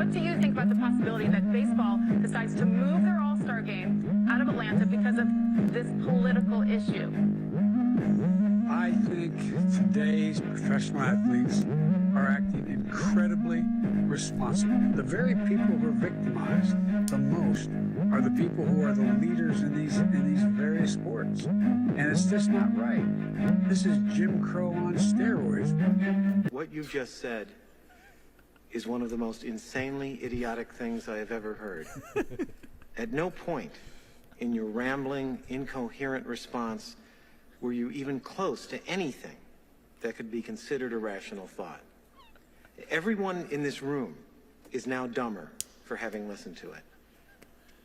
what do you think about the possibility that baseball decides to move their All-Star game out of Atlanta because of this political issue? I think today's professional athletes are acting incredibly responsible. The very people who are victimized the most are the people who are the leaders in these various sports. And it's just not right. This is Jim Crow on steroids. What you just said is one of the most insanely idiotic things I have ever heard. At no point in your rambling, incoherent response were you even close to anything that could be considered a rational thought. Everyone in this room is now dumber for having listened to it.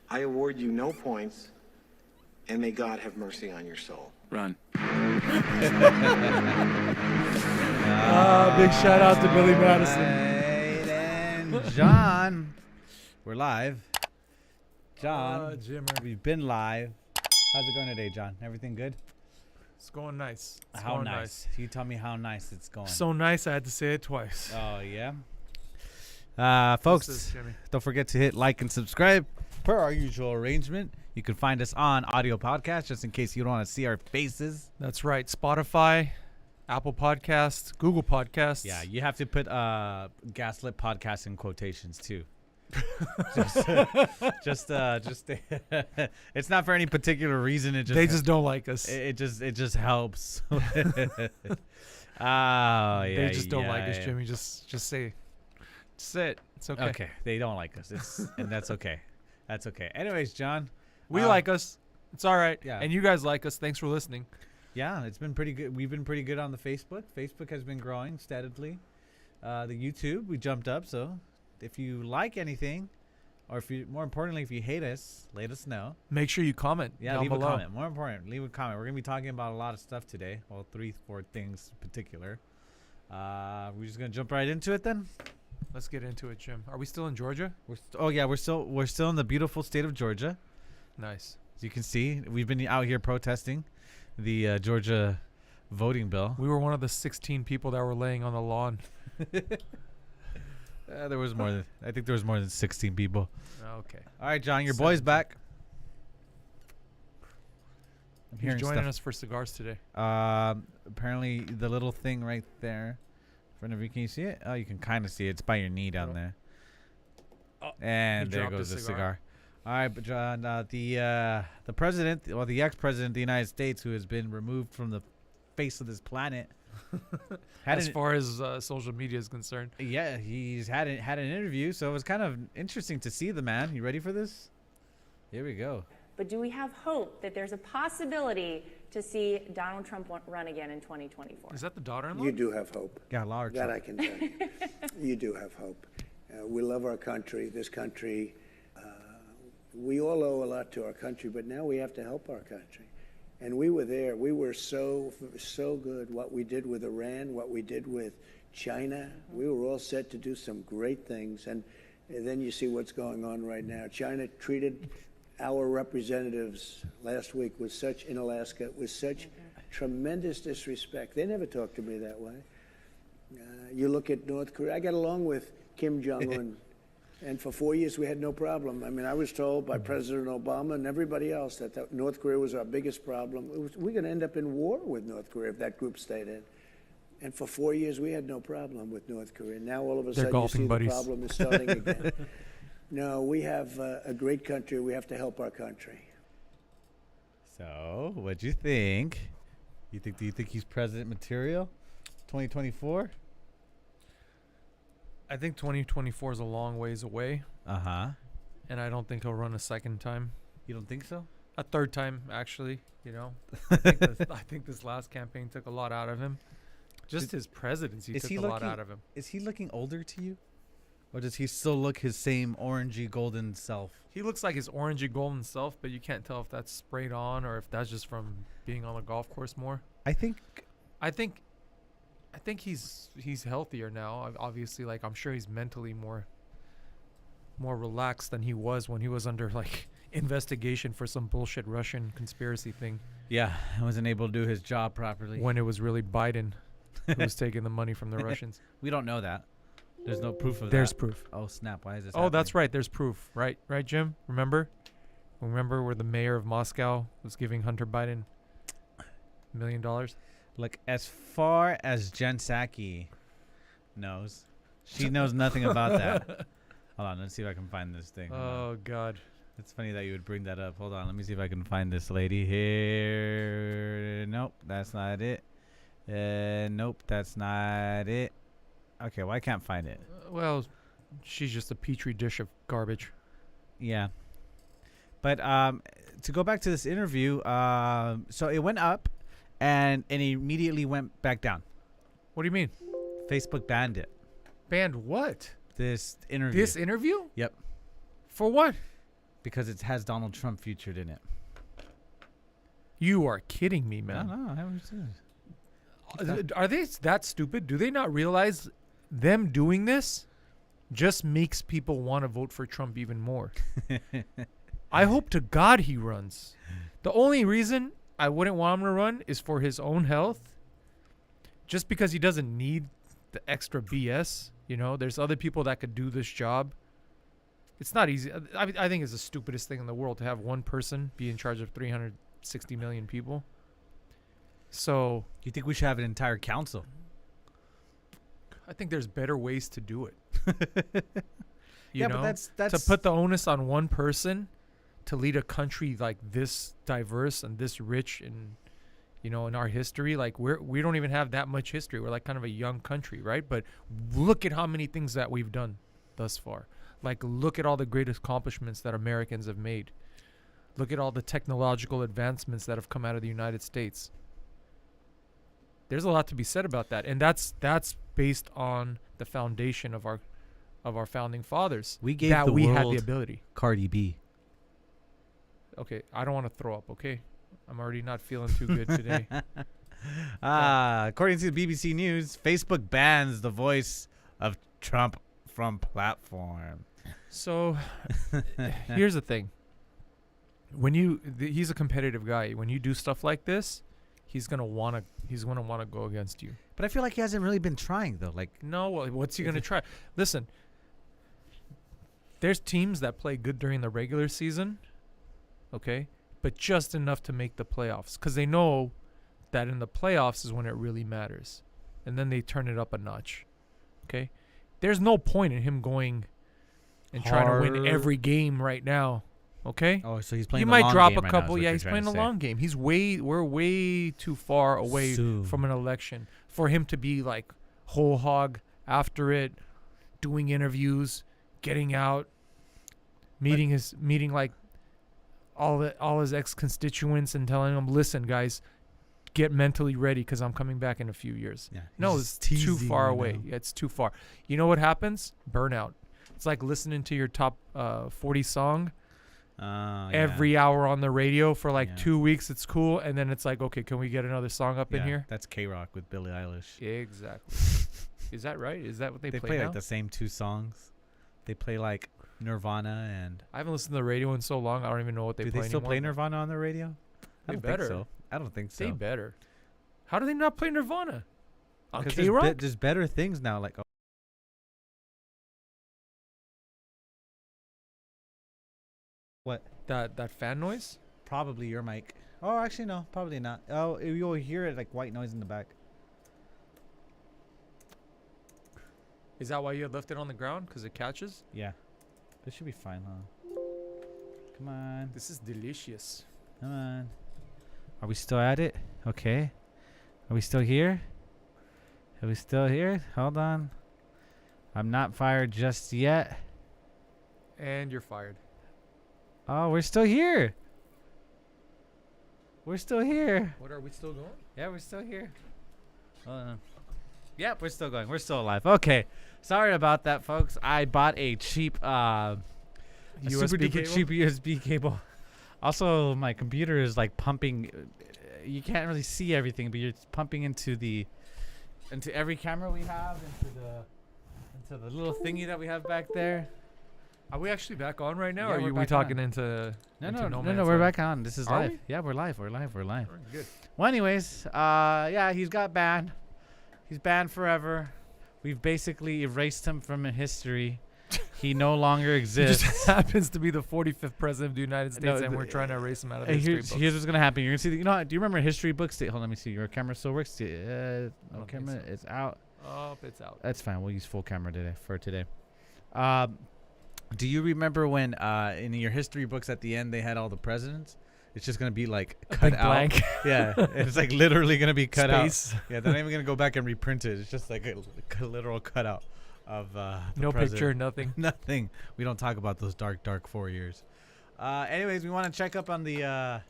I award you no points, and may God have mercy on your soul. Run. Big shout out to Billy Madison. And John, we're live. John, Jimmer. we've been live. How's it going today, John? Everything good? It's going nice. It's How going nice? You tell me how nice it's going. So nice, I had to say it twice. Oh, yeah? This Folks, is Jimmy. don't forget to hit like and subscribe. Per our usual arrangement, you can find us on audio podcast, just in case you don't want to see our faces. That's right. Spotify, Apple Podcasts, Google Podcasts. Yeah, you have to put GasLit podcast in quotations, too. just it's not for any particular reason. It just They just don't like us. it just helps. Yeah, They just don't like us, Jimmy. Just say it. It's okay. Okay, they don't like us. And that's okay. That's okay. Anyways, John, We like us. It's all right. Yeah. And you guys like us. Thanks for listening. yeah, it's been pretty good. We've been pretty good on the Facebook. Facebook has been growing steadily. The YouTube, we jumped up. So if you like anything, or more importantly, if you hate us, let us know. Make sure you comment. Yeah, down leave below. a comment. More important, leave a comment. We're gonna be talking about a lot of stuff today. Well, 3-4 things in particular. We're just gonna jump right into it then. Let's get into it, Jim. Are we still in Georgia? We're still in the beautiful state of Georgia. Nice. As you can see, we've been out here protesting the Georgia voting bill. We were one of the 16 people that were laying on the lawn. There was more than I think there was more than 16 people. Okay. All right, John, your boy's back. I'm He's hearing joining stuff. us for cigars today. Apparently, the little thing right there in front of you. Can you see it? Oh, you can kind of see it. It's by your knee down there. Oh, And he there dropped goes the his cigar. All right, but John, the president, well, the ex-president of the United States, who has been removed from the face of this planet, As far as social media is concerned. yeah, he's had an interview, so it was kind of interesting to see the man. You ready for this? Here we go. But do we have hope that there's a possibility to see Donald Trump run again in 2024? Is that the daughter-in-law? You do have hope. Got large. That I can tell you. You do have hope. We love our country. This country, we all owe a lot to our country, but now we have to help our country. And we were there. We were so good. What we did with Iran, what we did with China, we were all set to do some great things. And then you see what's going on right now. China treated our representatives last week in Alaska with such tremendous disrespect. They never talked to me that way. You look at North Korea. I got along with Kim Jong-un. And for 4 years, we had no problem. I mean, I was told by President Obama and everybody else that North Korea was our biggest problem. We're going to end up in war with North Korea if that group stayed in. And for 4 years, we had no problem with North Korea. Now, all of a sudden, you see buddies. the problem is starting again. No, we have a great country. We have to help our country. So, what'd you think? Do you think he's president material? 2024? I think 2024 is a long ways away, Uh-huh. and I don't think he'll run a second time. You don't think so? A third time, actually. You know, I think this last campaign took a lot out of him. Just his presidency took a lot out of him. Is he looking older to you? Or does he still look his same orangey golden self? He looks like his orangey golden self, but you can't tell if that's sprayed on or if that's just from being on the golf course more. I think he's healthier now. Obviously, like I'm sure he's mentally more relaxed than he was when he was under like investigation for some bullshit Russian conspiracy thing. Yeah, I wasn't able to do his job properly. When it was really Biden who was taking the money from the Russians. We don't know that. There's no proof of There's that. proof. Oh snap! Why is this? Oh, that's right. There's proof. Right, Jim. Remember where the mayor of Moscow was giving Hunter Biden $1 million? Look, as far as Jen Psaki knows, she knows nothing about that. Hold on, let's see if I can find this thing. Hold on. Oh God. It's funny that you would bring that up. Hold on, let me see if I can find this lady here. Nope, that's not it. Nope, that's not it. Okay, well, I can't find it. Well, she's just a petri dish of garbage. Yeah. But to go back to this interview, so it went up and it immediately went back down. What do you mean? Facebook banned it. Banned what? This interview. This interview? Yep. For what? Because it has Donald Trump featured in it. You are kidding me, man. No, I haven't seen it. Are they that stupid? Do they not realize them doing this just makes people want to vote for Trump even more? I hope to God he runs. The only reason I wouldn't want him to run is for his own health. Just because he doesn't need the extra BS. You know, there's other people that could do this job. It's not easy. I think it's the stupidest thing in the world to have one person be in charge of 360 million people. So You think we should have an entire council? I think there's better ways to do it. Yeah, know? but that's to put the onus on one person to lead a country like this diverse and this rich and in our history. Like we don't even have that much history. We're like kind of a young country, right? But look at how many things that we've done thus far. Like look at all the great accomplishments that Americans have made. Look at all the technological advancements that have come out of the United States. There's a lot to be said about that, and that's based on the foundation of our founding fathers. We gave that the we had world the ability. Cardi B. Okay, I don't want to throw up. Okay, I'm already not feeling too good today. According to the BBC News, Facebook bans the voice of Trump from platform. So here's the thing. When he's a competitive guy. When you do stuff like this, he's gonna wanna go against you. But I feel like he hasn't really been trying though. Like, no, what's he gonna try? Listen, there's teams that play good during the regular season, okay, but just enough to make the playoffs because they know that in the playoffs is when it really matters, and then they turn it up a notch. Okay, there's no point in him going and trying to win every game right now. Okay. Oh, so he's playing. You the might long drop game a right couple. now, Yeah, he's playing the long game. We're way too far away from an election for him to be like whole hog after it, doing interviews, getting out, meeting like all his ex constituents and telling them, listen, guys, get mentally ready because I'm coming back in a few years. Yeah, no, it's too far away. Yeah, it's too far. You know what happens? Burnout. It's like listening to your top 40 song every hour on the radio for like 2 weeks. It's cool. And then it's like, okay, can we get another song up in here? That's K-Rock with Billie Eilish. Exactly. Is that right? Is that what they play now? Like the same two songs. They play like Nirvana and... I haven't listened to the radio in so long. I don't even know what they play anymore. Do they still play Nirvana on the radio? They better. I don't think so. They better. How do they not play Nirvana? On Because K-Rock? there's better things now. Like... What? That fan noise? Probably your mic. Oh, actually, no. Probably not. Oh, you'll hear it like white noise in the back. Is that why you left it on the ground? Because it catches? Yeah. This should be fine, huh? Come on. This is delicious. Come on. Are we still at it? Okay. Are we still here? Are we still here? Hold on. I'm not fired just yet. And you're fired. Oh, we're still here. We're still here. What, are we still going? Yeah, we're still here. Yep, we're still going. We're still alive. Okay. Sorry about that, folks. I bought a cheap super duper cheap USB cable. Also, my computer is like pumping. You can't really see everything, but you're pumping into every camera we have, into the little thingy that we have back there. Are we actually back on right now? Yeah, or are we talking into No, we're back on. This is live. Yeah, we're live. We're live. Good. Well, anyways, yeah, he's got banned. He's banned forever. We've basically erased him from history. He no longer He exists. just happens to be the 45th president of the United States, No, and we're trying to erase him out of the history books. Here's what's gonna happen. You're gonna see. You know, do you remember history books? Hold on, let me see. Your camera still works. No camera. so. It's out. Oh, it's out. That's fine. We'll use full camera today. Do you remember when in your history books at the end they had all the presidents? It's just gonna be like cut out. Blank. Yeah, it's like literally gonna be cut Space. out. Yeah, they're not even gonna go back and reprint it. It's just like a literal cutout of No president. picture, nothing. Nothing. We don't talk about those dark 4 years. Anyways, we want to check up on the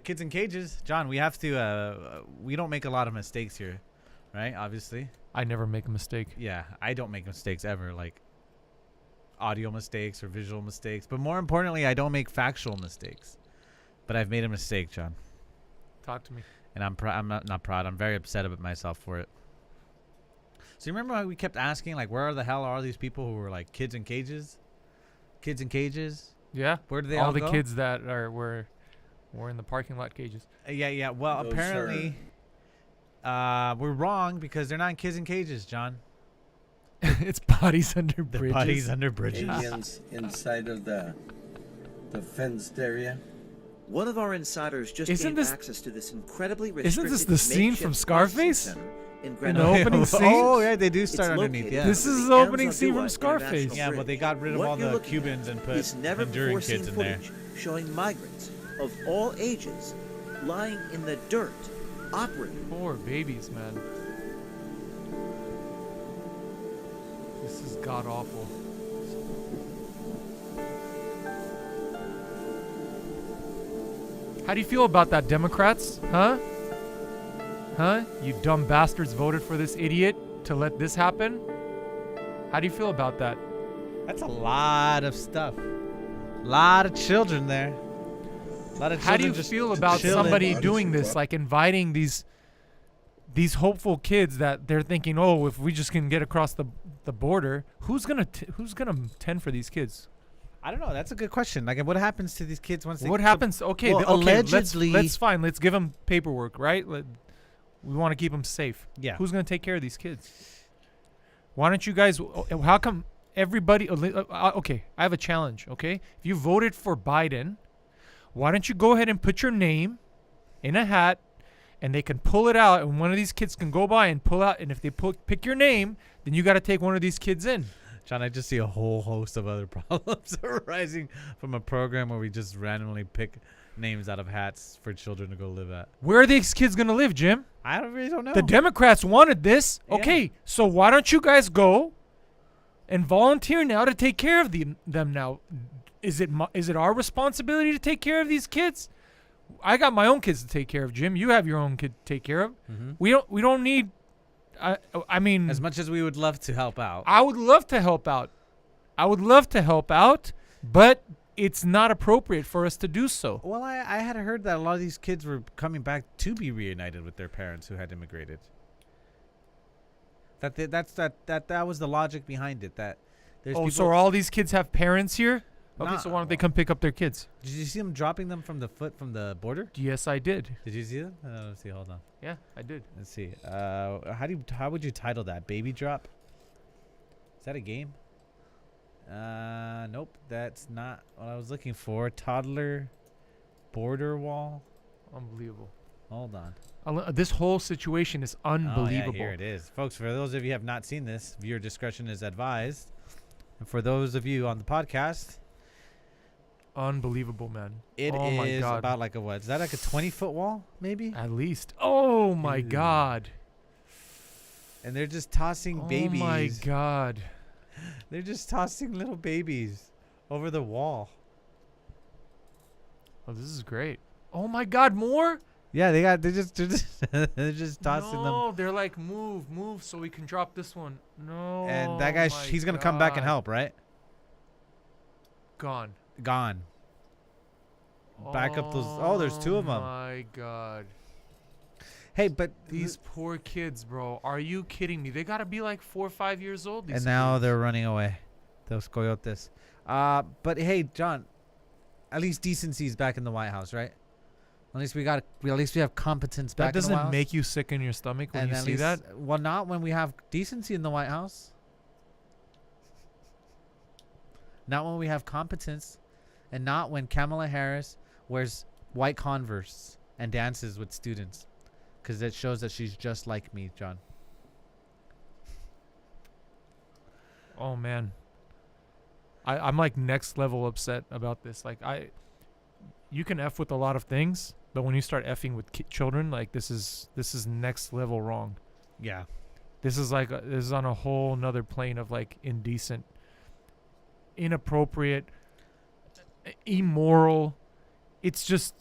kids in cages. John, we have to. We don't make a lot of mistakes here, right? Obviously. I never make a mistake. Yeah, I don't make mistakes ever, like audio mistakes or visual mistakes. But more importantly, I don't make factual mistakes. But I've made a mistake, John. Talk to me. And I'm not proud. I'm very upset about myself for it. So you remember how we kept asking, like, where the hell are these people who were like kids in cages? Kids in cages? Yeah. Where do they all go? the kids that were in the parking lot cages. Yeah. Well, Those apparently, we're wrong because they're not kids in cages, John. It's bodies under They're bridges. bodies under bridges. Aliens inside of the fenced area. One of our insiders just Isn't gained this- access to this incredibly Isn't restricted this the scene from makeshift Scarface? processing center in In the Granada. opening scene? Oh, yeah, they do start It's underneath. located Yeah. This under is the the opening Amazon scene from Duarte Scarface. International Yeah, but they got rid of What all you're the looking at Cubans and put is never Honduran before seen kids in there. footage showing migrants of all ages lying in the dirt, operating. Poor babies, man. This is god awful. How do you feel about that, Democrats? Huh? You dumb bastards voted for this idiot to let this happen? How do you feel about that? That's a lot of stuff. A lot of children there. A lot of How do you children just feel about chilling. somebody doing this, like inviting these hopeful kids that they're thinking, oh, if we just can get across the border, who's gonna tend for these kids? I don't know. That's a good question. Like, what happens to these kids once they? What happens? Okay, Well, okay, allegedly- let's fine. Let's give them paperwork, right? We want to keep them safe. Yeah. Who's gonna take care of these kids? Why don't you guys? How come everybody? Okay, I have a challenge. Okay, if you voted for Biden, why don't you go ahead and put your name in a hat, and they can pull it out, and one of these kids can go by and pull out, and if they pick your name, then you got to take one of these kids in. John, I just see a whole host of other problems arising from a program where we just randomly pick names out of hats for children to go live at. Where are these kids gonna live, Jim? I really don't know. The Democrats wanted this. Yeah. Okay, so why don't you guys go and volunteer now to take care of them now? Is it our responsibility to take care of these kids? I got my own kids to take care of, Jim. You have your own kid to take care of. Mhm. We don't need I mean, As much as we would love to help out. I would love to help out. But it's not appropriate for us to do so. Well, I had heard that a lot of these kids were coming back to be reunited with their parents who had immigrated. That was the logic behind it. That there's Oh, people. so all these kids have parents here? Okay, Nah, so why don't they come pick up their kids? Did you see them dropping them from the border? Yes, I did. Did you see them? Let's see. Hold on. Yeah, I did. Let's see. How would you title that? Baby drop? Is that a game? Nope. That's not what I was looking for. Toddler border wall. Unbelievable. Hold on. This whole situation is unbelievable. Oh, yeah, here it is. Folks, for those of you who have not seen this, viewer discretion is advised. And for those of you on the podcast, Unbelievable, man. it oh my is God. about like a what? Is that like a 20-foot wall, maybe? At least. Oh my Ew. God. And they're just tossing babies. Oh my God. They're just tossing little babies over the wall. Oh, this is great. Oh my God, more? Yeah, they're just they're just tossing them. No, they're like, move, so we can drop this one. No. And that guy, my he's gonna come back and God. help, right? Gone. Gone. Back up those. Oh, there's two of them. Oh my God. Hey, but These poor kids, bro. Are you kidding me? They gotta be like 4 or 5 years old. These and now kids. they're running away. Those coyotes. But hey, John, at least decency is back in the White House, right? At least we have competence back That in the White doesn't House. make you sick in your stomach when And you at see least- that? Well, not when we have decency in the White House. Not when we have competence, and not when Kamala Harris wears white Converse and dances with students, because it shows that she's just like me, John. Oh man, I'm like next level upset about this. Like you can F with a lot of things, but when you start effing with children, like this is next level wrong. Yeah. This is like this is on a whole nother plane of like indecent, inappropriate, immoral. It's just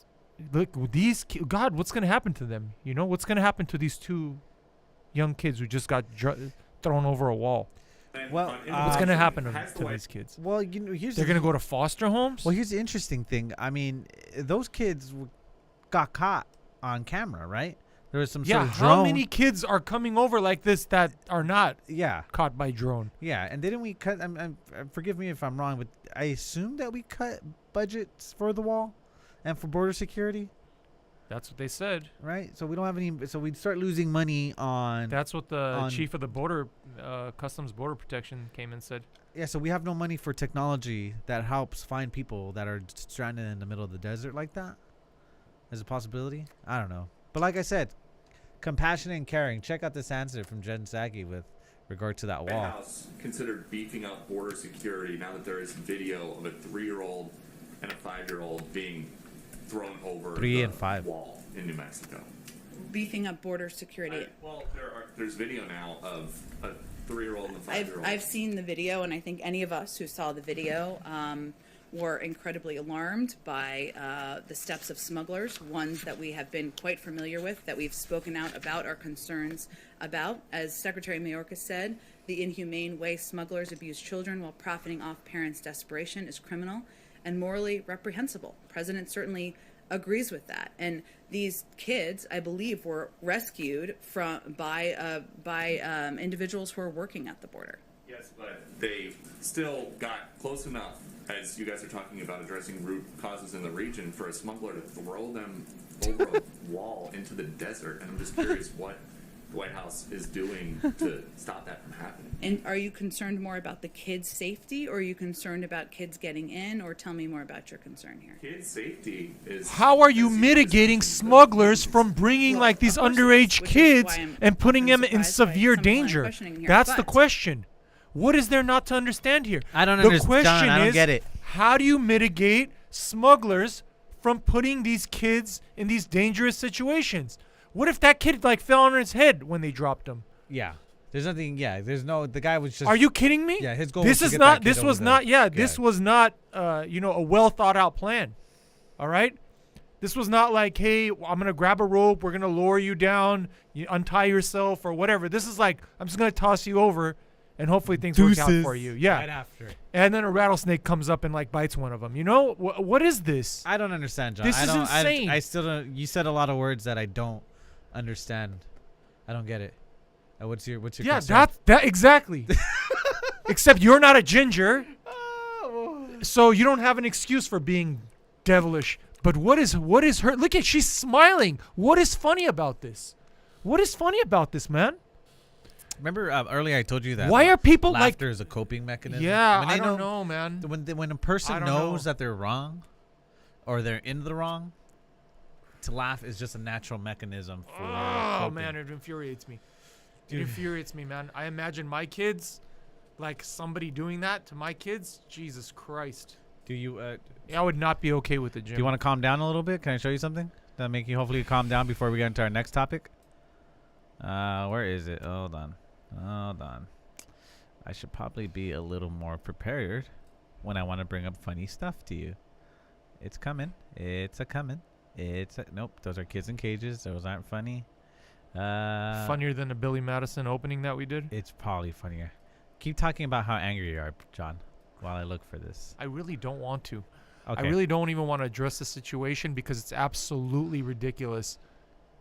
look these God, what's gonna happen to them? You know what's gonna happen to these two young kids who just got thrown over a wall? Well, What's gonna happen to these kids? Well, you know, They're gonna go to foster homes. Well, here's the interesting thing. I mean, those kids got caught on camera, right? There was some sort of drone. How many kids are coming over like this that are not caught by drone? Yeah, and didn't we cut? Forgive me if I'm wrong, but I assume that we cut budgets for the wall and for border security. That's what they said, right? So we don't have any. So we'd start losing money on. That's what the chief of the border, Customs Border Protection, came and said. Yeah, so we have no money for technology that helps find people that are stranded in the middle of the desert like that. There's a possibility. I don't know, but like I said, compassionate and caring. Check out this answer from Jen Psaki with regard to that wall. White House considered beefing up border security now that there is video of a 3-year-old and a 5-year-old being thrown over 3 and 5 wall in New Mexico. Beefing up border security. Well, there's video now of a 3-year-old and a 5-year-old. I've seen the video, and I think any of us who saw the video were incredibly alarmed by the steps of smugglers, ones that we have been quite familiar with, that we've spoken out about our concerns about. As Secretary Mayorkas said, the inhumane way smugglers abuse children while profiting off parents' desperation is criminal and morally reprehensible. The president certainly agrees with that. And these kids, I believe, were rescued by individuals who are working at the border. Yes, but they still got close enough, as you guys are talking about addressing root causes in the region, for a smuggler to throw them over a wall into the desert. And I'm just curious what the White House is doing to stop that from happening. And are you concerned more about the kids' safety, or are you concerned about kids getting in, or tell me more about your concern here? Kids' safety is... How are you mitigating smugglers from bringing like these underage kids and putting them in severe danger? That's the question. What is there not to understand here? I don't understand. The question I don't is, get it. how do you mitigate smugglers from putting these kids in these dangerous situations? What if that kid like fell on his head when they dropped him? Yeah. There's nothing. Yeah. There's no. The guy was just. Are you kidding me? Yeah. His goal. This was is to get not. that kid This was over not. the- Yeah. This was not. A well thought out plan. All right. This was not like, hey, I'm gonna grab a rope. We're gonna lower you down. You untie yourself or whatever. This is like, I'm just gonna toss you over, and hopefully things work out for you. Yeah. Right after. And then a rattlesnake comes up and like bites one of them. You know what is this? I don't understand, John. This I is don't, insane. I still don't. You said a lot of words that I don't understand. I don't get it. What's your Yeah, concern? that exactly. Except you're not a ginger, so you don't have an excuse for being devilish. But what is her? Look at, she's smiling. What is funny about this? What is funny about this, man? Remember earlier I told you that. Why are people like? Laughter is a coping mechanism. Yeah, When they I don't know, man. When a person I don't knows know. that they're wrong, or they're in the wrong, to laugh is just a natural mechanism for. Oh coping. man, it infuriates me. It infuriates me, man. I imagine my kids, like somebody doing that to my kids. Jesus Christ. Do you? I would not be okay with it, Jim. Do you want to calm down a little bit? Can I show you something that'll make you hopefully calm down before we get into our next topic? Where is it? Hold on. I should probably be a little more prepared when I want to bring up funny stuff to you. It's coming. Nope. Those are kids in cages. Those aren't funny. Funnier than the Billy Madison opening that we did? It's probably funnier. Keep talking about how angry you are, John, while I look for this. I really don't want to. Okay. I really don't even want to address the situation because it's absolutely ridiculous.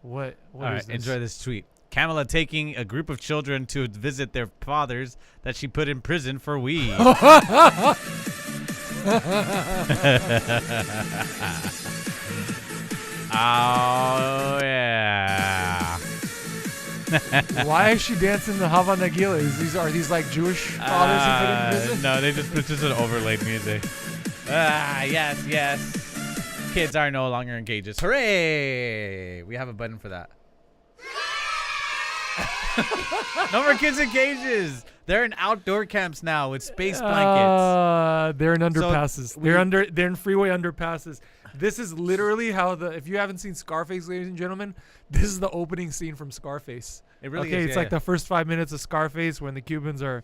What All right, is this? enjoy this tweet. Kamala taking a group of children to visit their fathers that she put in prison for weed. Oh, yeah. Why is she dancing the Hava Nagila? Are these like Jewish fathers who put in prison? No, it's just an overlaid music. Yes, yes. Kids are no longer in cages. Hooray! We have a button for that. No more kids in cages. They're in outdoor camps now with space blankets. They're in underpasses. So they're in freeway underpasses. This is literally how if you haven't seen Scarface, ladies and gentlemen, this is the opening scene from Scarface. It really okay, is. it's like the first 5 minutes of Scarface when the Cubans are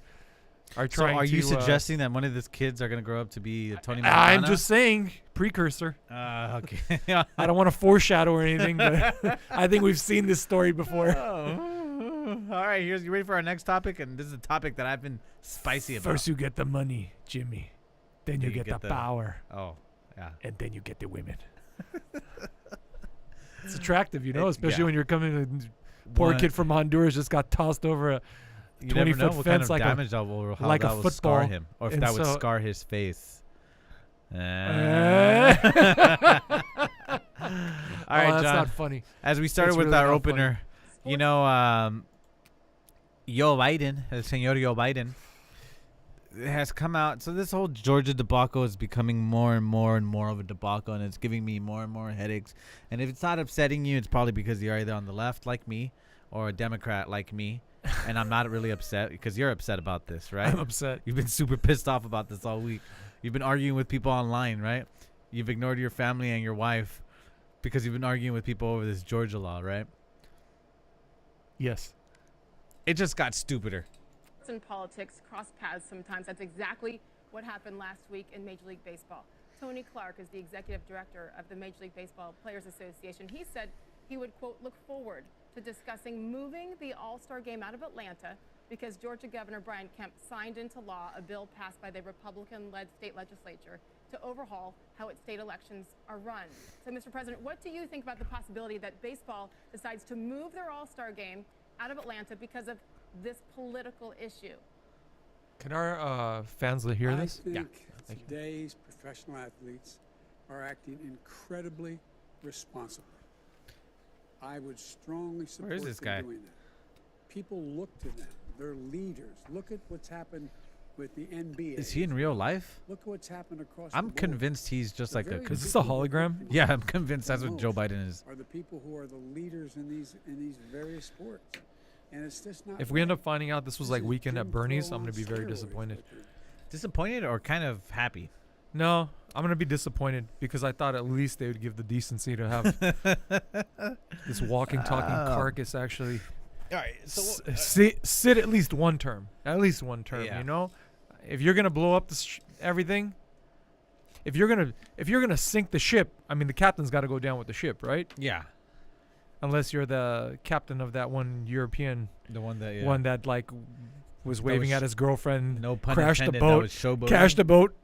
trying to. So are you suggesting that one of these kids are going to grow up to be Tony Montana? I'm just saying, precursor. Okay. I don't want to foreshadow or anything, but I think we've seen this story before. All right, you ready for our next topic? And this is a topic that I've been spicy about. First you get the money, Jimmy. Then you get the power. Oh, yeah. And then you get the women. It's attractive, especially when you're coming. Poor kid from Honduras just got tossed over a 20-foot fence kind of like damage that will football. Scar him, or if and that would scar his face. All right, John. That's not funny. As we started with our opener, Joe Biden, el señor Joe Biden, has come out. So this whole Georgia debacle is becoming more and more and more of a debacle, and it's giving me more and more headaches. And if it's not upsetting you, it's probably because you're either on the left like me or a Democrat like me. And I'm not really upset because you're upset about this, right? I'm upset. You've been super pissed off about this all week. You've been arguing with people online, right? You've ignored your family and your wife because you've been arguing with people over this Georgia law, right? Yes. It just got stupider. In politics, cross paths sometimes. That's exactly what happened last week in Major League Baseball. Tony Clark is the executive director of the Major League Baseball Players Association. He said he would, quote, look forward to discussing moving the All-Star game out of Atlanta because Georgia Governor Brian Kemp signed into law a bill passed by the Republican-led state legislature to overhaul how its state elections are run. So, Mr. President, what do you think about the possibility that baseball decides to move their All-Star game out of Atlanta because of this political issue? Can our fans hear this? I think today's professional athletes are acting incredibly responsibly. I would strongly support Where is this guy? doing that. People look to them. They're leaders. Look at what's happened with the NBA. Is he in real life? Look at what's happened across I'm the board. convinced he's just like a. Is this a hologram? Yeah, I'm convinced that's what Joe Biden is. Are the people who are the leaders in these various sports, and it's just not. If we end up finding out this was like Weekend at Bernie's, I'm going to be very disappointed. Disappointed or kind of happy? No, I'm going to be disappointed because I thought at least they would give the decency to have this walking, talking carcass actually All right, so sit at least one term. At least one term, Yeah. If you're going to blow up everything, if you're going to sink the ship, I mean, the captain's got to go down with the ship, right? Yeah. Unless you're the captain of that one European, The one that one that like was waving at his girlfriend. No pun crashed the intended, boat. that was showboating. Crashed the boat.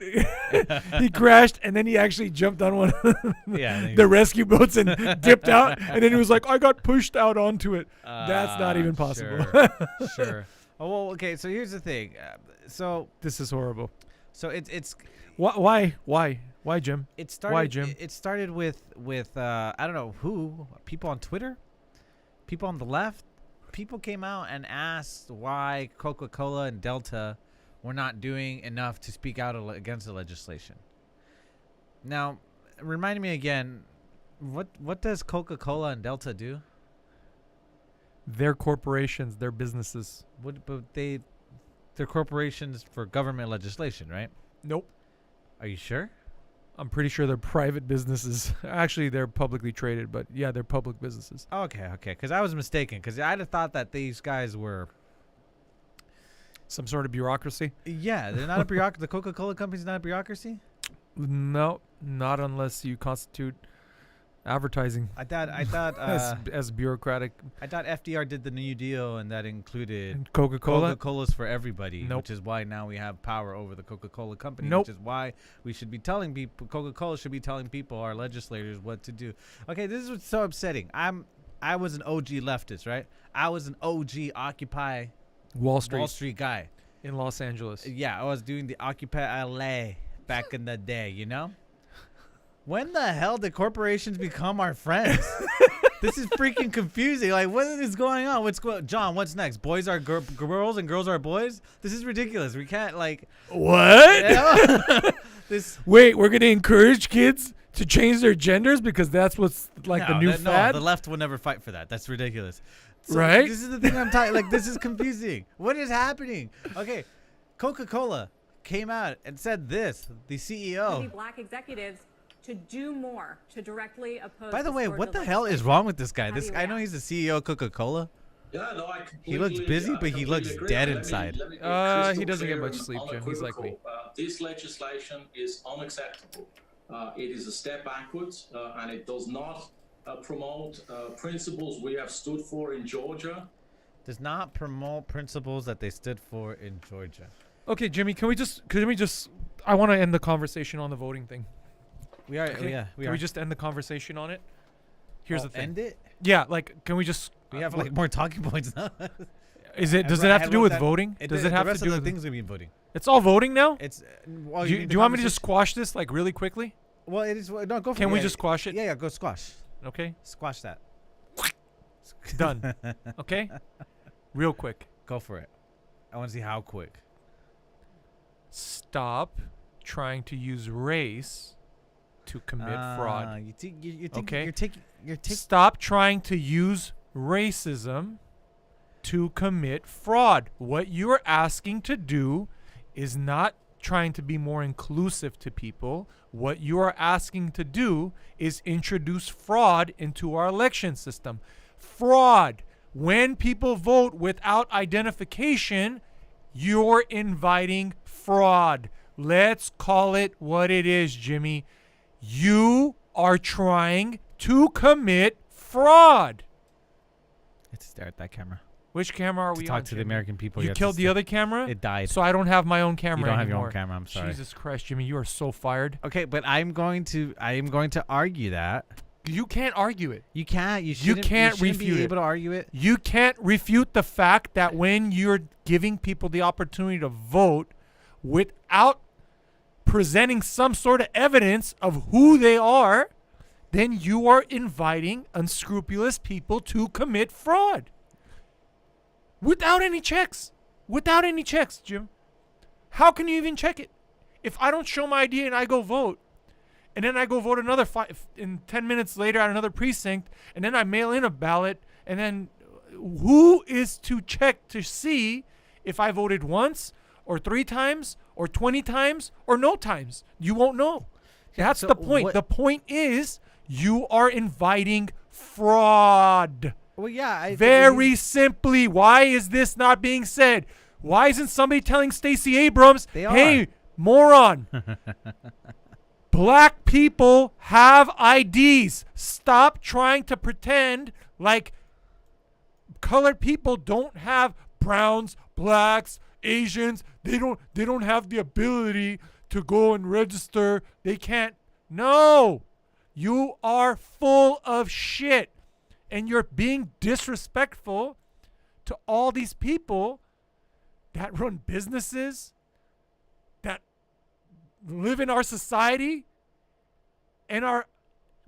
He crashed, and then he actually jumped on one of the rescue boats and dipped out. And then he was like, "I got pushed out onto it." That's not even possible. Sure. Oh well, okay. So here's the thing. So this is horrible. So it's why Jim? It started. Why Jim? It started with I don't know who, people on Twitter, people on the left. People came out and asked why CocaCola and Delta were not doing enough to speak out against the legislation. Now, remind me again, what does Coca-Cola and Delta do? They're corporations, they're businesses. They're corporations for government legislation, right? Nope. Are you sure? I'm pretty sure they're private businesses. Actually, they're publicly traded, but yeah, they're public businesses. Okay. Because I was mistaken. Because I'd have thought that these guys were some sort of bureaucracy. Yeah, they're not a bureaucracy. The Coca-Cola company's not a bureaucracy? No, not unless you constitute advertising. I thought as bureaucratic. I thought FDR did the New Deal, and that included Coca-Cola. Coca-Cola's for everybody, Nope. which is why now we have power over the Coca-Cola company. Nope. Which is why we should be telling people, Coca-Cola should be telling people, our legislators, what to do. Okay, this is what's so upsetting. I was an OG leftist, right? I was an OG Occupy Wall Street guy in Los Angeles. Yeah, I was doing the Occupy LA back in the day, When the hell did corporations become our friends? This is freaking confusing. Like, what is going on? John, what's next? Boys are girls and girls are boys? This is ridiculous. We can't, like... What? Wait, we're going to encourage kids to change their genders because that's what's, like, the new fad? No, the left will never fight for that. That's ridiculous. So right? This is the thing I'm talking... Like, this is confusing. What is happening? Okay, CocaCola came out and said this, the CEO... Black executives to do more to directly oppose. By the way, what the hell is wrong with this guy? I know he's the CEO of Coca-Cola. Yeah, no, he looks busy, but he looks dead inside. He doesn't get much sleep, Jim. He's like me. This legislation is unacceptable. It is a step backwards, and it does not promote principles we have stood for in Georgia. Does not promote principles that they stood for in Georgia. Okay, Jimmy, can we just I want to end the conversation on the voting thing. We are, okay? yeah. Can we just end the conversation on it? Here's the thing. End it? Yeah, like, can we just... We have, like, more talking points now. Does it have to do with voting? Does it have to do with... The things going to be in voting. It's all voting now? It's... Well, do you want me to just squash this, like, really quickly? Well, it is... No, go for it. Can we just squash it? Yeah, go squash. Okay. Squash that. Done. Okay? Real quick. Go for it. I want to see how quick. Stop trying to use race to commit fraud. Stop trying to use racism to commit fraud. What you're asking to do is not trying to be more inclusive to people. What you are asking to do is introduce fraud into our election system. Fraud. When people vote without identification, you're inviting fraud. Let's call it what it is, Jimmy. You are trying to commit fraud. Let's stare at that camera. Which camera are we on? Talk to the American people. You killed the other camera? It died. So I don't have my own camera anymore. You don't have your own camera. I'm sorry. Jesus Christ, Jimmy, you are so fired. Okay, but I am going to argue that. You can't argue it. You can't. You can't refute be able to argue it. You can't refute the fact that when you're giving people the opportunity to vote without presenting some sort of evidence of who they are, then you are inviting unscrupulous people to commit fraud. Without any checks. Without any checks, Jim. How can you even check it? If I don't show my ID and I go vote, and then I go vote another 10 minutes later at another precinct, and then I mail in a ballot, and then who is to check to see if I voted once or 3 times or 20 times or no times? You won't know. That's the point. The point is you are inviting fraud. Well, yeah. Very simply, why is this not being said? Why isn't somebody telling Stacey Abrams, hey, moron, black people have IDs. Stop trying to pretend like colored people don't have browns, blacks, Asians. They don't have the ability to go and register. They can't. No. You are full of shit. And you're being disrespectful to all these people that run businesses, that live in our society, and are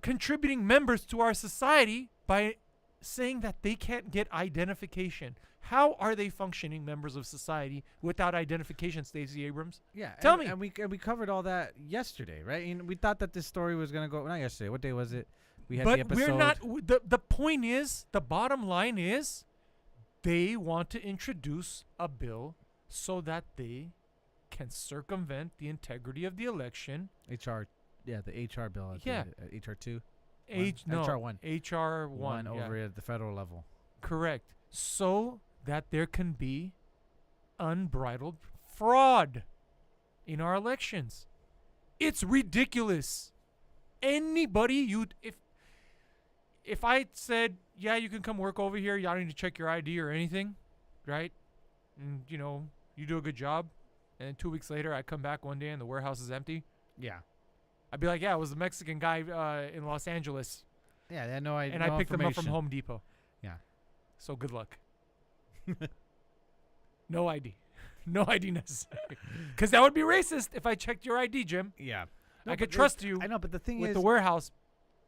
contributing members to our society by saying that they can't get identification. How are they functioning members of society without identification, Stacey Abrams? Yeah, tell me. And we covered all that yesterday, right? And we thought that this story was gonna go. Not yesterday. What day was it? We had the episode. We're not. The point is, the bottom line is, they want to introduce a bill so that they can circumvent the integrity of the election. HR, yeah, the HR bill. Yeah, HR 2. HR 1. HR 1 over at the federal level. Correct. So that there can be unbridled fraud in our elections. It's ridiculous. Anybody if I said, yeah, you can come work over here, you don't need to check your ID or anything, right? And, you do a good job. And then 2 weeks later, I come back one day and the warehouse is empty. Yeah. I'd be like, yeah, it was a Mexican guy in Los Angeles. Yeah, they had no idea. And I picked them up from Home Depot. Yeah. So good luck. No ID. No ID necessary. Because that would be racist if I checked your ID, Jim. Yeah. I could trust you. I know, but the thing with is, the warehouse.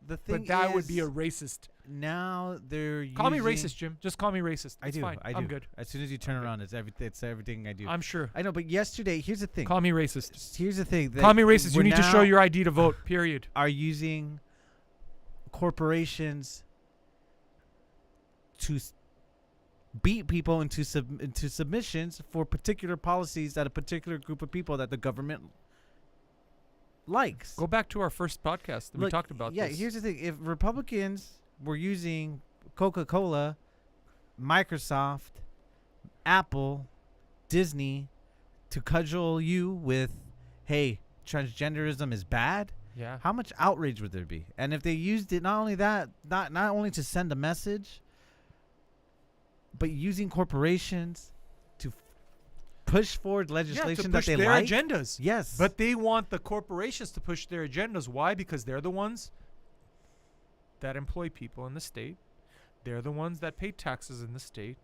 the thing But that would is, be a racist. Now they're Call me using- racist, Jim. Just call me racist. I It's do. fine. I do. I'm good. As soon as you turn around, it's everything I do. I'm sure. I know, but yesterday, here's the thing. Call me racist. Here's the thing. Call me racist. You we're need to show now your ID to vote. Period. Are using corporations to beat people into submissions for particular policies that a particular group of people that the government likes. Go back to our first podcast. We Look, talked about yeah, this. here's the thing. If Republicans were using CocaCola, Microsoft, Apple, Disney to cudgel you with, hey, transgenderism is bad, Yeah. how much outrage would there be? And if they used it, not only that, not only to send a message, but using corporations to push forward legislation to push that they their like. agendas. Yes. But they want the corporations to push their agendas. Why? Because they're the ones that employ people in the state. They're the ones that pay taxes in the state.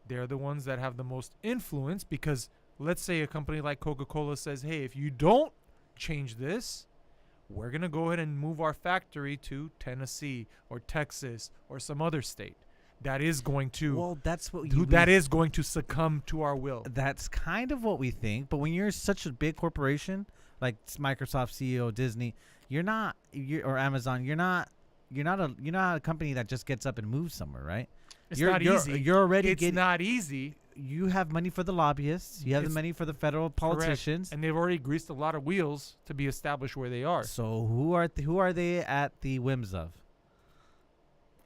They're the ones that have the most influence because let's say a company like Coca-Cola says, hey, if you don't change this, we're going to go ahead and move our factory to Tennessee or Texas or some other state. That is going to is going to succumb to our will. That's kind of what we think, but when you're such a big corporation like Microsoft CEO, Disney, or Amazon, you're not a company that just gets up and moves somewhere, right? It's not easy. You're already It's not easy. You have money for the lobbyists. You have the money for the federal politicians, correct. And they've already greased a lot of wheels to be established where they are. So who are they at the whims of?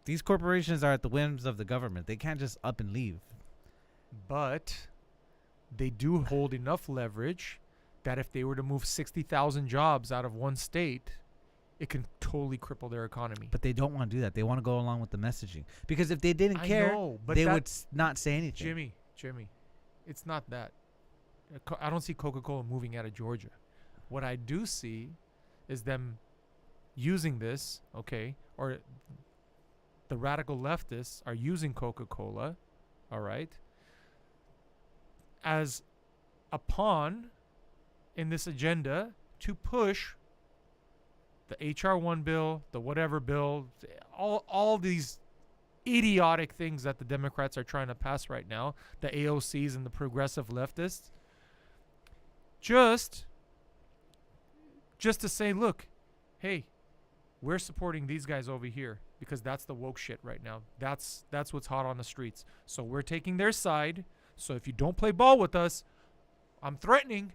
These corporations are at the whims of the government. They can't just up and leave. But they do hold enough leverage that if they were to move 60,000 jobs out of one state, it can totally cripple their economy. But they don't want to do that. They want to go along with the messaging. Because if they didn't care, they would not say anything. Jimmy, it's not that. I don't see Coca-Cola moving out of Georgia. What I do see is them using this, okay, or the radical leftists are using Coca-Cola, all right, as a pawn in this agenda to push the HR 1 bill, the whatever bill, all these idiotic things that the Democrats are trying to pass right now, the AOCs and the progressive leftists, just to say, look, hey, we're supporting these guys over here because that's the woke shit right now. That's what's hot on the streets. So we're taking their side. So if you don't play ball with us, I'm threatening.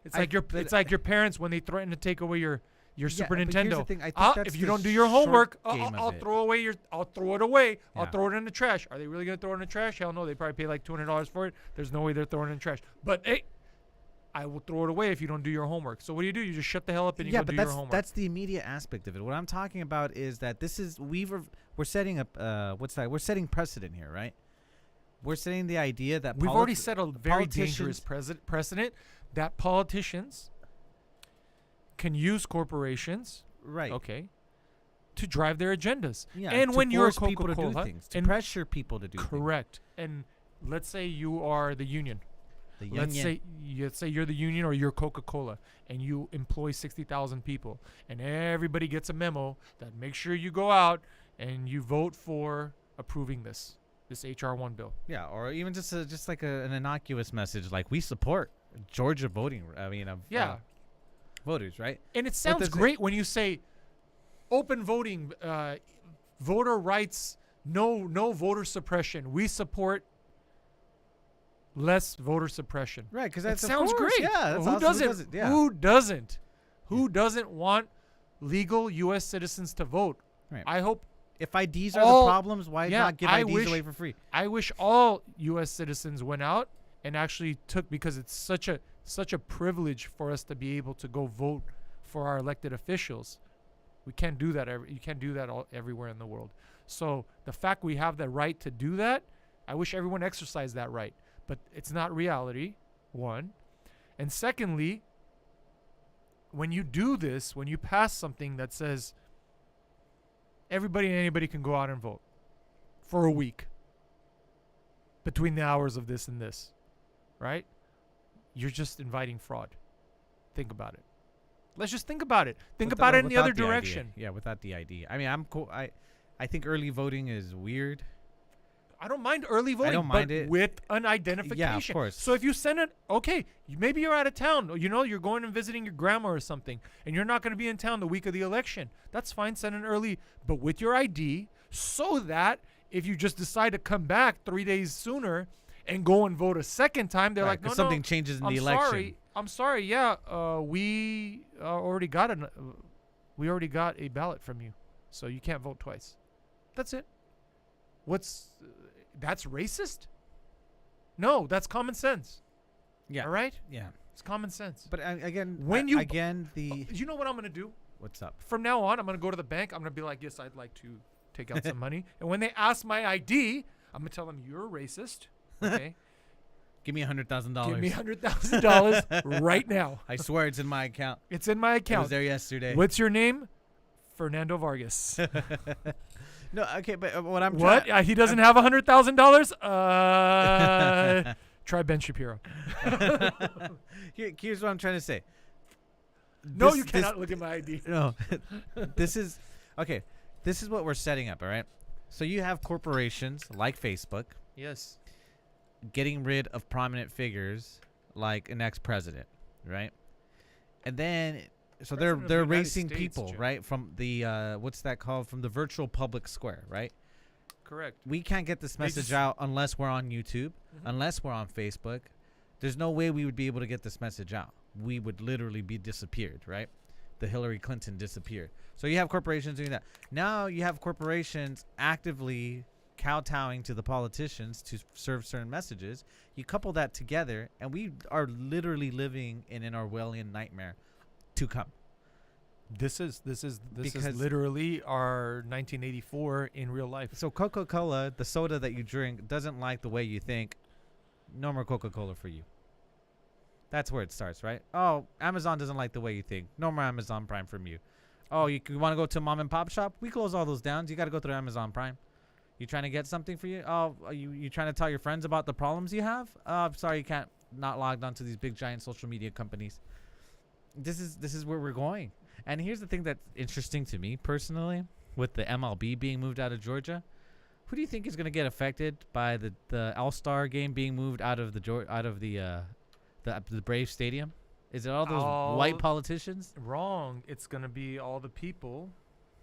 It's like your parents when they threaten to take away your Super but here's Nintendo. the thing, I think that's if you the don't do your homework, short game I'll of it. throw it away. I'll Yeah. throw it in the trash. Are they really gonna throw it in the trash? Hell no. They probably pay like $200 for it. There's no way they're throwing it in the trash. But hey, I will throw it away if you don't do your homework. So what do? You just shut the hell up and you go do your homework. That's the immediate aspect of it. What I'm talking about is that we're setting up we're setting precedent here, right? We're setting the idea that we've already set a very dangerous precedent that politicians can use corporations, right? Okay, to drive their agendas. Yeah, and to when you're force people to do Coca-Cola, things, to and pressure people to do things. correct. And let's say you are the union. Let's union. say you're the union or you're Coca-Cola and you employ 60,000 people and everybody gets a memo that makes sure you go out and you vote for approving this HR 1 bill. Yeah, or even just like an innocuous message like we support Georgia voting. Voters, right? And it sounds great when you say open voting, voter rights, no voter suppression. We support less voter suppression. Right, because that that sounds great. Yeah, Who doesn't? Who doesn't want legal U.S. citizens to vote? Right. I hope if IDs are the problems, why not give IDs away for free? I wish all U.S. citizens went out and actually took, because it's such a privilege for us to be able to go vote for our elected officials. We can't do that. You can't do that everywhere in the world. So the fact we have the right to do that, I wish everyone exercised that right. But it's not reality, one. And secondly, when you do this, when you pass something that says everybody and anybody can go out and vote for a week between the hours of this and this, right? You're just inviting fraud. Think about it. Let's just think about it. Think With- about it in the without other ID. direction. Yeah, without the ID. I mean, I'm cool. I think early voting is weird. I don't mind early voting, don't mind but it. with an identification. Yeah, of course. So if you send it, okay, maybe you're out of town. Or, you're going and visiting your grandma or something, and you're not going to be in town the week of the election. That's fine. Send it early, but with your ID, so that if you just decide to come back 3 days sooner and go and vote a second time, they're Right, like, no, 'cause something changes in the election. I'm sorry. Yeah, we already got a ballot from you, so you can't vote twice. That's it. That's racist? No, that's common sense. Yeah. All right? Yeah. It's common sense. But again, you know what I'm going to do? What's up? From now on, I'm going to go to the bank. I'm going to be like, yes, I'd like to take out some money. And when they ask my ID, I'm going to tell them, you're racist. Okay? Give me $100,000. Give me $100,000 right now. I swear it's in my account. It's in my account. I was there yesterday. What's your name? Fernando Vargas. No, okay, but what I'm what? He doesn't have $100,000? Try Ben Shapiro. Here's what I'm trying to say. No, you cannot look at my ID. No. This is what we're setting up, all right? So you have corporations like Facebook. Yes. Getting rid of prominent figures like an ex-president, right? And then so they're erasing people, Jim. right, from the what's that called, from the virtual public square, right? Correct. We can't get this message out unless we're on YouTube, unless we're on Facebook. There's no way we would be able to get this message out. We would literally be disappeared, right? The Hillary Clinton disappeared. So you have corporations doing that. Now you have corporations actively kowtowing to the politicians to serve certain messages. You couple that together, and we are literally living in an Orwellian nightmare to come. This is literally our 1984 in real life. So CocaCola, the soda that you drink, doesn't like the way you think. No more Coca-Cola for you. That's where it starts, right? Oh, Amazon doesn't like the way you think. No more Amazon Prime from you. Oh, you want to go to a mom and pop shop? We close all those down. You got to go through Amazon Prime. You trying to get something for you? Oh, you trying to tell your friends about the problems you have? I'm sorry, you can't. Not logged onto these big giant social media companies. This is where we're going. And here's the thing that's interesting to me personally, with the MLB being moved out of Georgia. Who do you think is going to get affected by the All-Star game being moved out of the Brave Stadium? Is it all those white politicians? Wrong. It's going to be all the people,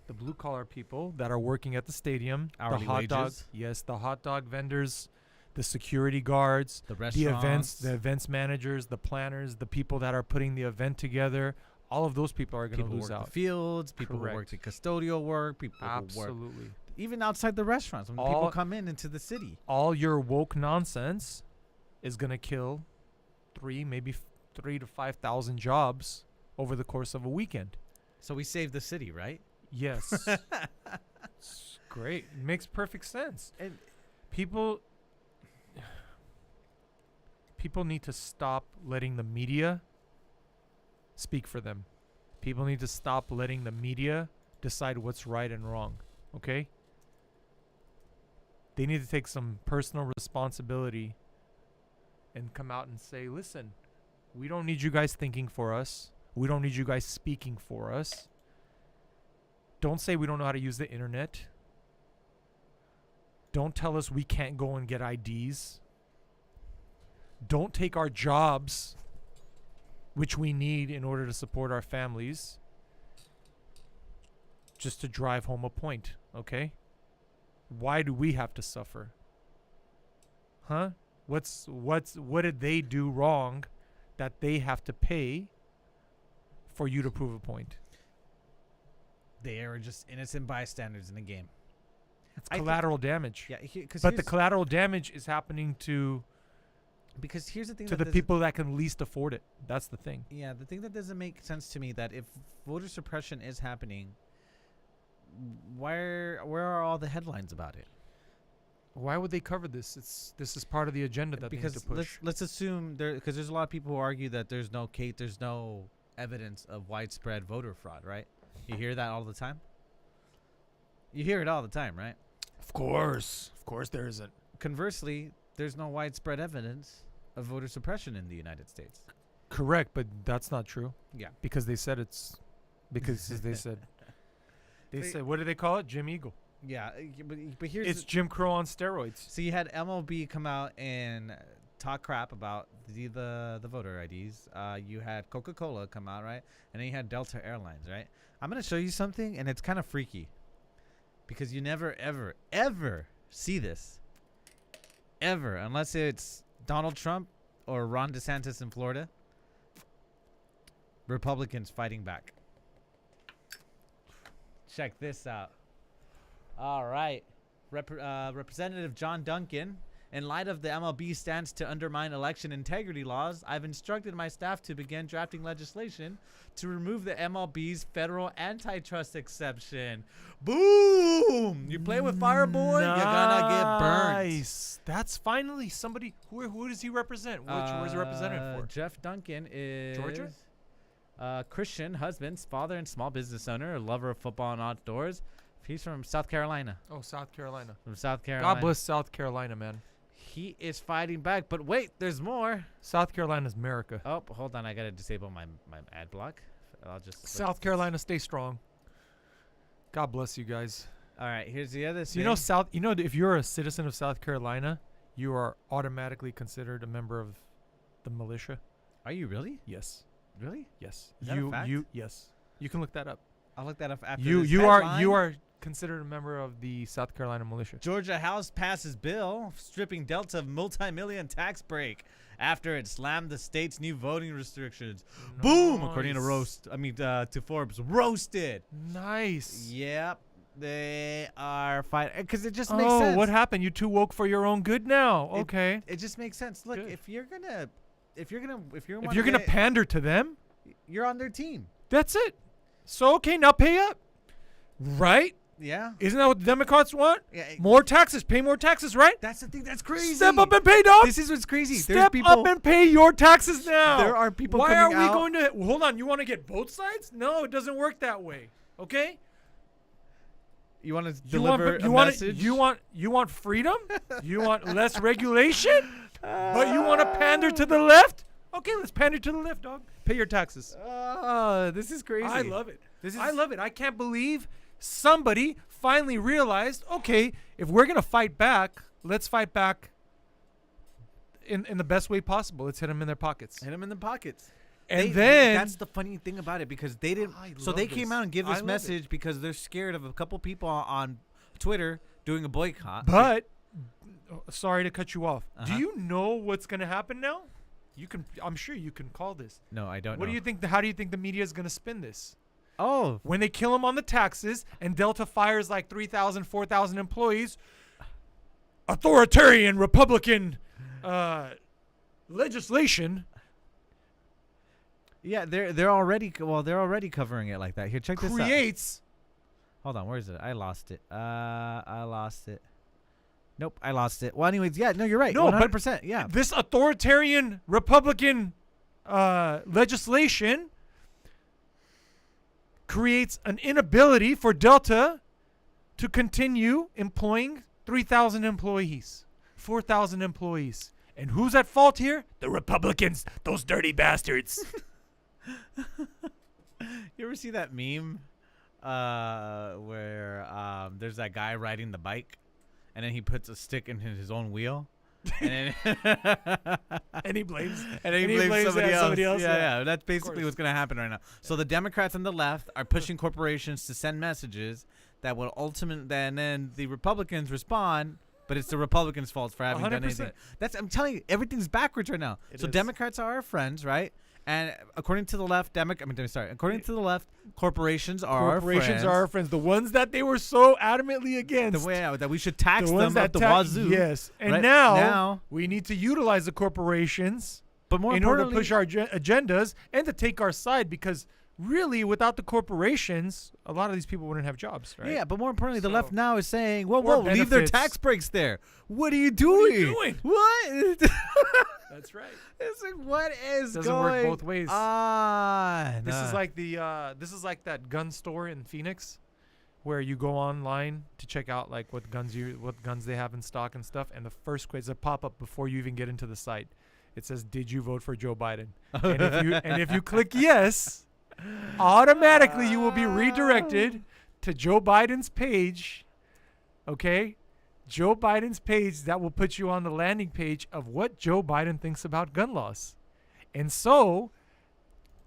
the blue-collar people that are working at the stadium. Hourly the hot dog, wages? yes, the hot dog vendors, the security guards, The restaurants. the events managers, the planners, the people that are putting the event together. All of those people are going to People who lose work out. the fields, people who work the custodial work, people who work Absolutely. even outside the restaurants when people come into the city. All your woke nonsense is going to kill 3,000 to 5,000 jobs over the course of a weekend. So we saved the city, right? Yes. It's great. It makes perfect sense. And People need to stop letting the media speak for them. People need to stop letting the media decide what's right and wrong. Okay? They need to take some personal responsibility and come out and say, listen, we don't need you guys thinking for us. We don't need you guys speaking for us. Don't say we don't know how to use the internet. Don't tell us we can't go and get IDs. Don't take our jobs, which we need in order to support our families, just to drive home a point, okay? Why do we have to suffer? Huh? What did they do wrong that they have to pay for you to prove a point? they are just innocent bystanders in the game. It's collateral damage. Yeah, but the collateral damage is happening to because here's the thing to the people that can least afford it. That's the thing. Yeah, the thing that doesn't make sense to me, that if voter suppression is happening, where are all the headlines about it? Why would they cover this? This is part of the agenda that because they need to push. let's assume because there's a lot of people who argue that there's no evidence of widespread voter fraud, right? You hear that all the time. You hear it all the time, right? Of course there isn't. Conversely, there's no widespread evidence of voter suppression in the United States. Correct, but that's not true. Yeah. Because they said it's because they said what do they call it? Jim Eagle. Yeah, but here's It's Jim Crow on steroids. So you had MLB come out and talk crap about the voter IDs. You had Coca-Cola come out, right? And then you had Delta Airlines, right? I'm going to show you something, and it's kind of freaky. Because you never, ever, ever see this. Ever. Unless it's Donald Trump or Ron DeSantis in Florida. Republicans fighting back. Check this out. All right. Representative John Duncan, in light of the MLB stance to undermine election integrity laws, I've instructed my staff to begin drafting legislation to remove the MLB's federal antitrust exception. Boom! You play with fire, boy, you're gonna get burnt. Nice. That's finally somebody. Who does he represent? Where's he represented for? Jeff Duncan is Georgia? Christian, husband, father, and small business owner, a lover of football and outdoors. He's from South Carolina. Oh, South Carolina. From South Carolina. God bless South Carolina, man. He is fighting back, but wait, there's more. South Carolina's America. Oh, hold on, I gotta disable my ad block. I'll just South Carolina, stay strong. God bless you guys. All right, here's the other thing. You know, if you're a citizen of South Carolina, you are automatically considered a member of the militia. Are you really? Yes. Really? Yes. Is that a fact? Yes. You can look that up. I'll look that up after You this you headline. are considered a member of the South Carolina militia. Georgia House passes bill stripping Delta of multi-million tax break after it slammed the state's new voting restrictions. Nice. Boom! According to Forbes, roasted. Nice. Yep, they are fighting because it just makes Oh, sense. what happened? You too woke for your own good now. Okay. It just makes sense. Look, Good. if you're gonna If you're gonna pander to them, you're on their team. that's it. So okay, now pay up. Right? Yeah. Isn't that what the Democrats want? Yeah. More taxes, pay more taxes, right? That's the thing. That's crazy. Step up and pay, dog. This is what's crazy. Step up and pay your taxes now. There are people Why coming are we out- going to hold on? You want to get both sides? No, it doesn't work that way. Okay? You want to deliver a want message? You want freedom? You want less regulation? But you want to pander to the left? Okay, let's pander to the left, dog. Pay your taxes. Oh, this is crazy. I love it. I love it. I can't believe somebody finally realized, okay, if we're going to fight back, let's fight back in the best way possible. Let's hit them in their pockets. Hit them in the pockets. And then that's the funny thing about it, because they didn't. So they came out and give this message because they're scared of a couple people on Twitter doing a boycott. But sorry to cut you off. Uh-huh. Do you know what's going to happen now? I'm sure you can call this. No, I don't know. What do you think? How do you think the media is going to spin this? Oh, when they kill him on the taxes and Delta fires like 3,000, 4,000 employees, authoritarian Republican legislation. Yeah, they're already covering it like that. Here, check this out. Creates. Hold on, where is it? I lost it. I lost it. Nope, I lost it. Well, anyways, yeah, no, you're right. No, 100%. Yeah, this authoritarian Republican legislation creates an inability for Delta to continue employing 3,000 employees, 4,000 employees. And who's at fault here? The Republicans, those dirty bastards. You ever see that meme where there's that guy riding the bike and then he puts a stick in his own wheel? And, and he blames somebody else. Yeah. Yeah, that's basically what's going to happen right now. So the Democrats on the left are pushing corporations to send messages that will and then the Republicans respond, but it's the Republicans' fault for having 100%. done anything. I'm telling you, everything's backwards right now. It so is. Democrats are our friends, right? And according to the left, according to the left, corporations are our friends. The ones that they were so adamantly against. The way that we should tax the them ones at the wazoo. Yes. And right? now we need to utilize the corporations but more in order to importantly, push our agendas and to take our side, because really without the corporations, a lot of these people wouldn't have jobs, right? Yeah, but more importantly, the left now is saying, whoa, More leave their benefits. tax breaks there. What are you doing? What? That's right. It's like, what is Doesn't going work both ways. on? This is like like that gun store in Phoenix, where you go online to check out like what guns they have in stock and stuff, and the first quiz a pop up before you even get into the site. it says, "Did you vote for Joe Biden?" And if you click yes, automatically you will be redirected to Joe Biden's page. Okay, Joe Biden's page that will put you on the landing page of what Joe Biden thinks about gun laws. And so,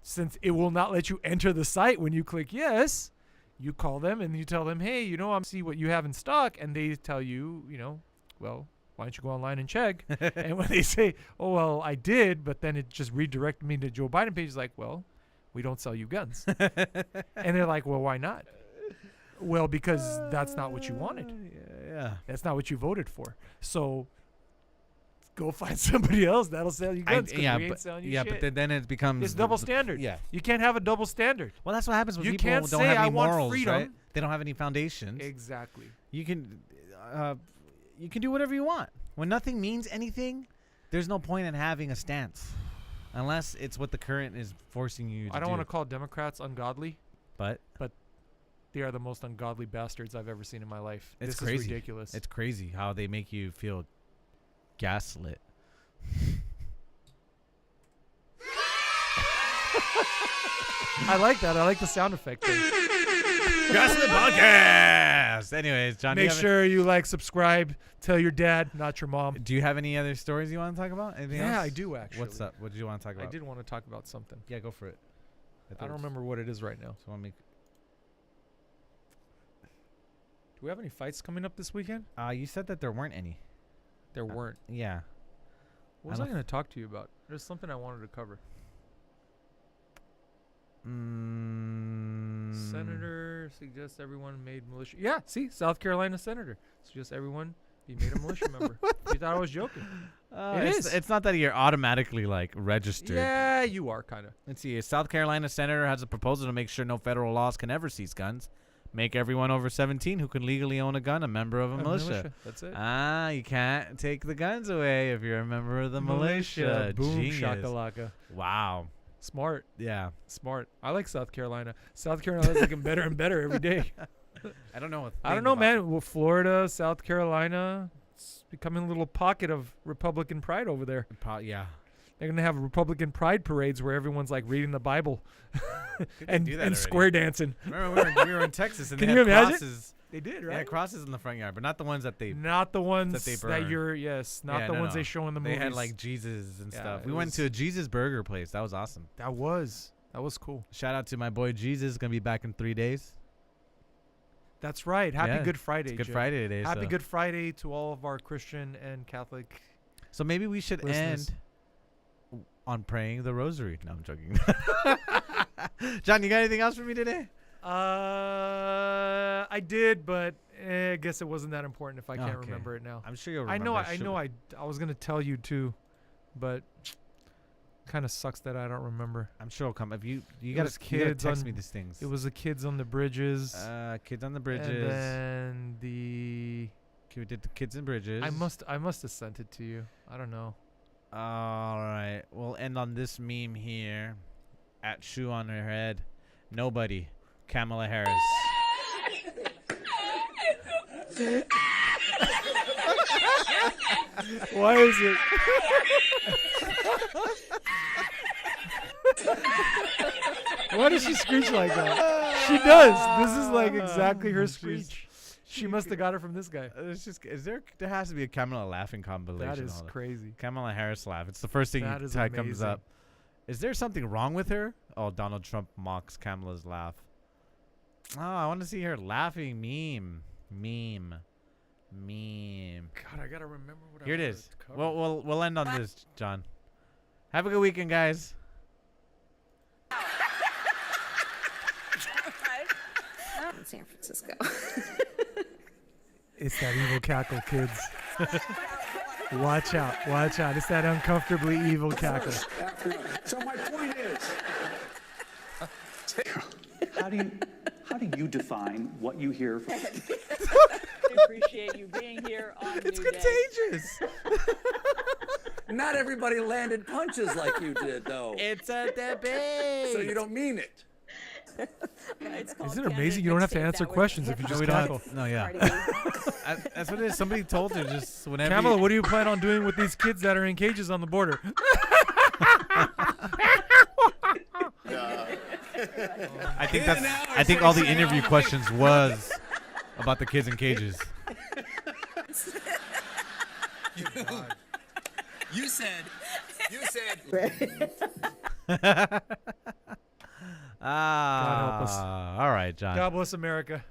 since it will not let you enter the site when you click yes, you call them and you tell them, hey, I'm see what you have in stock. And they tell you, well, why don't you go online and check? And when they say, oh, well, I did, but then it just redirected me to Joe Biden page, like, well, we don't sell you guns. And they're like, well, why not? Well, because that's not what you wanted. Yeah. That's not what you voted for. So go find somebody else that'll sell you guns. We ain't selling you shit. But then it becomes... It's double standard. Yeah. You can't have a double standard. Well, that's what happens when you people can't don't say, have any I want morals, freedom. right? They don't have any foundations. Exactly. You can do whatever you want. When nothing means anything, there's no point in having a stance. Unless it's what the current is forcing you to do. I don't want to call Democrats ungodly. But they are the most ungodly bastards I've ever seen in my life. It's this crazy. is ridiculous. It's crazy how they make you feel gaslit. I like that. I like the sound effect thing. GasLit podcast. Anyways, John, make sure you subscribe, tell your dad, not your mom. Do you have any other stories you want to talk about? Anything else? Yeah, I do actually. What's up? What did you want to talk about? I did want to talk about something. Yeah, go for it. I don't remember what it is right now. So I'll make. Do we have any fights coming up this weekend? You said that there weren't any. There weren't. Yeah. What was I going to talk to you about? There's something I wanted to cover. Senator suggests everyone made militia. Yeah, see, South Carolina senator suggests everyone be made a militia member. You thought I was joking? It is. It's not that you're automatically registered. Yeah, you are kind of. Let's see. A South Carolina senator has a proposal to make sure no federal laws can ever seize guns. Make everyone over 17 who can legally own a gun a member of a militia. That's it. You can't take the guns away if you're a member of the militia. Boom, Genius. shakalaka. Wow. Smart. Yeah. Smart. I like South Carolina. South Carolina's looking better and better every day. I don't know. I don't know, man. Well, Florida, South Carolina, it's becoming a little pocket of Republican pride over there. Yeah. They're going to have Republican pride parades where everyone's reading the Bible and square dancing. Remember we were in Texas and Can they you had imagine? crosses. They did, right? They had crosses in the front yard, but not the ones that they not the ones that they that burn. you're not the ones they show in the movies. They had Jesus and stuff. it We went to a Jesus burger place. That was awesome. That was cool. Shout out to my boy Jesus. Gonna be back in 3 days. That's right. Happy Good Friday. It's Good Friday today. Happy Good Friday to all of our Christian and Catholic. So maybe we should listeners. end on praying the rosary. No, I'm joking. John, you got anything else for me today? I did, but I guess it wasn't that important if I can't remember it now. I'm sure you'll remember. I know. I was gonna tell you too, but kind of sucks that I don't remember. I'm sure it'll come. If you gotta text me these things. It was the kids on the bridges. Kids on the bridges. And then we did the kids and bridges. I must have sent it to you. I don't know. All right. We'll end on this meme here. At shoe on her head. Nobody. Kamala Harris. Why is it? Why does she screech like that? She does. This is exactly her screech. She must have got it from this guy. There has to be a Kamala laughing compilation. That is crazy. Kamala Harris laugh. It's the first thing that comes up. Is there something wrong with her? Oh, Donald Trump mocks Kamala's laugh. Oh, I want to see her laughing meme. God, I gotta remember what. Here it is. We'll end on this, John. Have a good weekend, guys. In San Francisco. It's that evil cackle, kids. Watch out. It's that uncomfortably evil cackle. So my point is, how do you define what you hear from? I appreciate you being here on It's New contagious. Not everybody landed punches like you did, though. It's a debate. So you don't mean it. Isn't it amazing? You don't have to answer questions if you just cackle. No, yeah. That's what it is. Somebody told her just whenever. Kamala, what do you plan on doing with these kids that are in cages on the border? I think all the interview questions was about the kids in cages. You said. God help us. All right, John. God bless America.